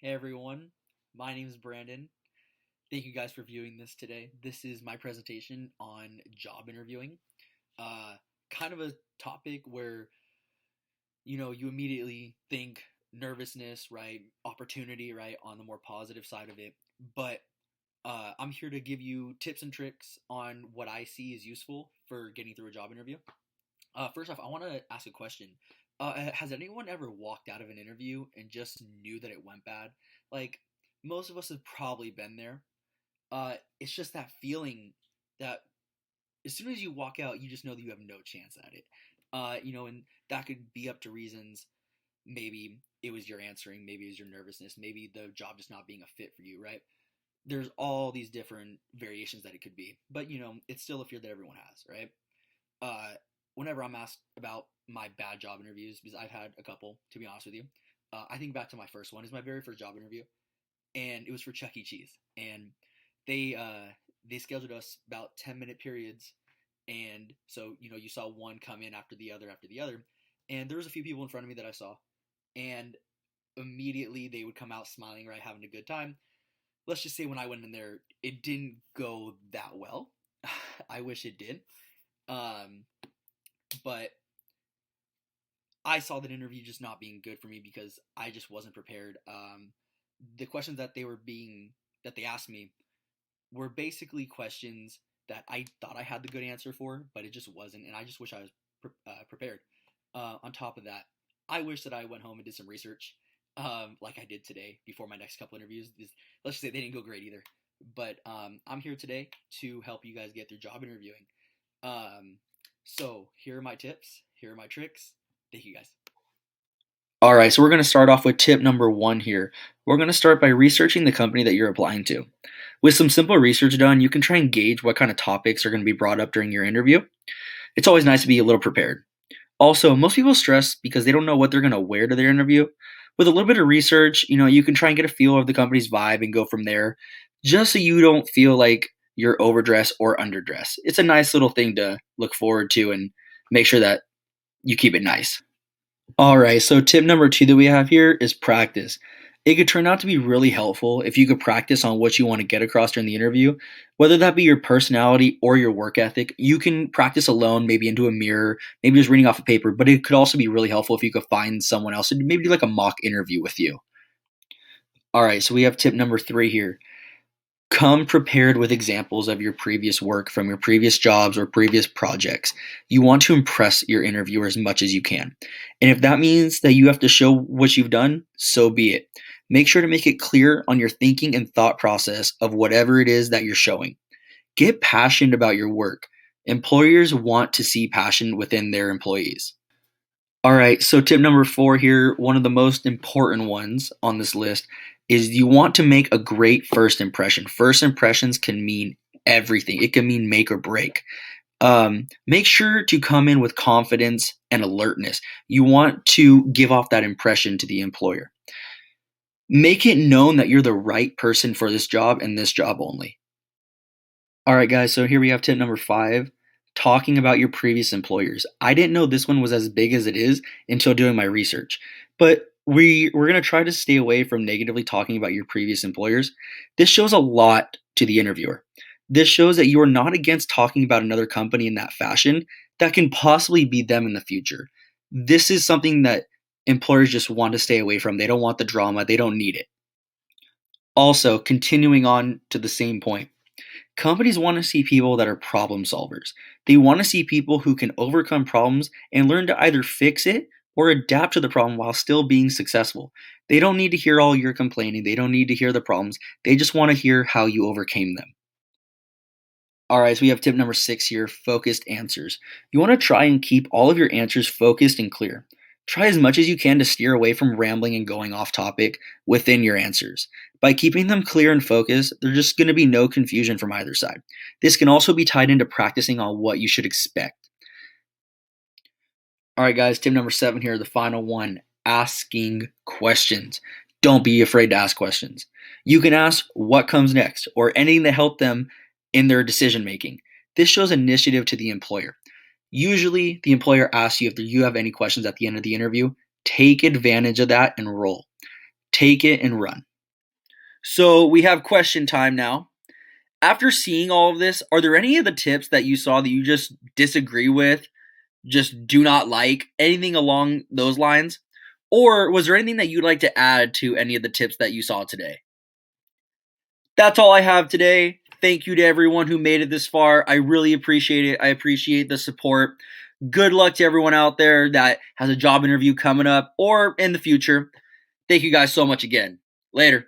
Hey everyone, my name is Brandon. Thank you guys for viewing this today. This is my presentation on job interviewing. Uh, Kind of a topic where you immediately think nervousness, right? Opportunity, right? On the more positive side of it. But I'm here to give you tips and tricks on what I see is useful for getting through a job interview. First off, I want to ask a question. Has anyone ever walked out of an interview and just knew that it went bad? Like, most of us have probably been there. It's just that feeling that as soon as you walk out, you just know that you have no chance at it. And that could be up to reasons. Maybe it was your answering, maybe it was your nervousness, maybe the job just not being a fit for you, right? There's all these different variations that it could be, but it's still a fear that everyone has, right? uh, Whenever I'm asked about my bad job interviews, because I've had a couple, to be honest with you, I think back to my first one. Is my very first job interview, and it was for Chuck E. Cheese, and they scheduled us about 10-minute periods, and so you saw one come in after the other, and there was a few people in front of me that I saw, and immediately they would come out smiling, right, having a good time. Let's just say when I went in there, it didn't go that well. I wish it did. Um, but I saw that interview just not being good for me because I just wasn't prepared. The questions that they asked me were basically questions that I thought I had the good answer for, but it just wasn't, and I just wish I was prepared. On top of that, I wish that I went home and did some research, like I did today before my next couple interviews. Let's just say they didn't go great either. But I'm here today to help you guys get through job interviewing. Um, so here are my tips. Here are my tricks. Thank you guys. All right, so we're going to start off with tip number one here. We're going to start by researching the company that you're applying to. With some simple research done, you can try and gauge what kind of topics are going to be brought up during your interview. It's always nice to be a little prepared. Also, most people stress because they don't know what they're going to wear to their interview. With a little bit of research, you can try and get a feel of the company's vibe and go from there, just so you don't feel like you're overdressed or underdressed. It's a nice little thing to look forward to and make sure that you keep it nice. All right, so tip number two that we have here is practice. It could turn out to be really helpful if you could practice on what you want to get across during the interview, whether that be your personality or your work ethic. You can practice alone, maybe into a mirror, maybe just reading off a paper, but it could also be really helpful if you could find someone else and maybe do like a mock interview with you. All right, so we have tip number three here. Come prepared with examples of your previous work from your previous jobs or previous projects. You want to impress your interviewer as much as you can. And if that means that you have to show what you've done, so be it. Make sure to make it clear on your thinking and thought process of whatever it is that you're showing. Get passionate about your work. Employers want to see passion within their employees. All right, so tip number four here, one of the most important ones on this list, is you want to make a great first impression. First impressions can mean everything, it can mean make or break. Make sure to come in with confidence and alertness. You want to give off that impression to the employer. Make it known that you're the right person for this job and this job only. All right, guys, so here we have tip number five, talking about your previous employers. I didn't know this one was as big as it is until doing my research, but we're going to try to stay away from negatively talking about your previous employers. This shows a lot to the interviewer. This shows that you are not against talking about another company in that fashion that can possibly be them in the future. This is something that employers just want to stay away from. They don't want the drama, they don't need it. Also, continuing on to the same point, companies want to see people that are problem solvers. They want to see people who can overcome problems and learn to either fix it or adapt to the problem while still being successful. They don't need to hear all your complaining. They don't need to hear the problems. They just want to hear how you overcame them. All right, so we have tip number six here, focused answers. You want to try and keep all of your answers focused and clear. Try as much as you can to steer away from rambling and going off topic within your answers. By keeping them clear and focused, there's just going to be no confusion from either side. This can also be tied into practicing on what you should expect. All right, guys, tip number seven here, the final one, asking questions. Don't be afraid to ask questions. You can ask what comes next or anything to help them in their decision making. This shows initiative to the employer. Usually, the employer asks you if you have any questions at the end of the interview. Take advantage of that and roll. Take it and run. So we have question time now. After seeing all of this, are there any of the tips that you saw that you just disagree with, just do not like, anything along those lines? Or was there anything that you'd like to add to any of the tips that you saw today? That's all I have today. Thank you to everyone who made it this far. I really appreciate it. I appreciate the support. Good luck to everyone out there that has a job interview coming up or in the future. Thank you guys so much again. Later.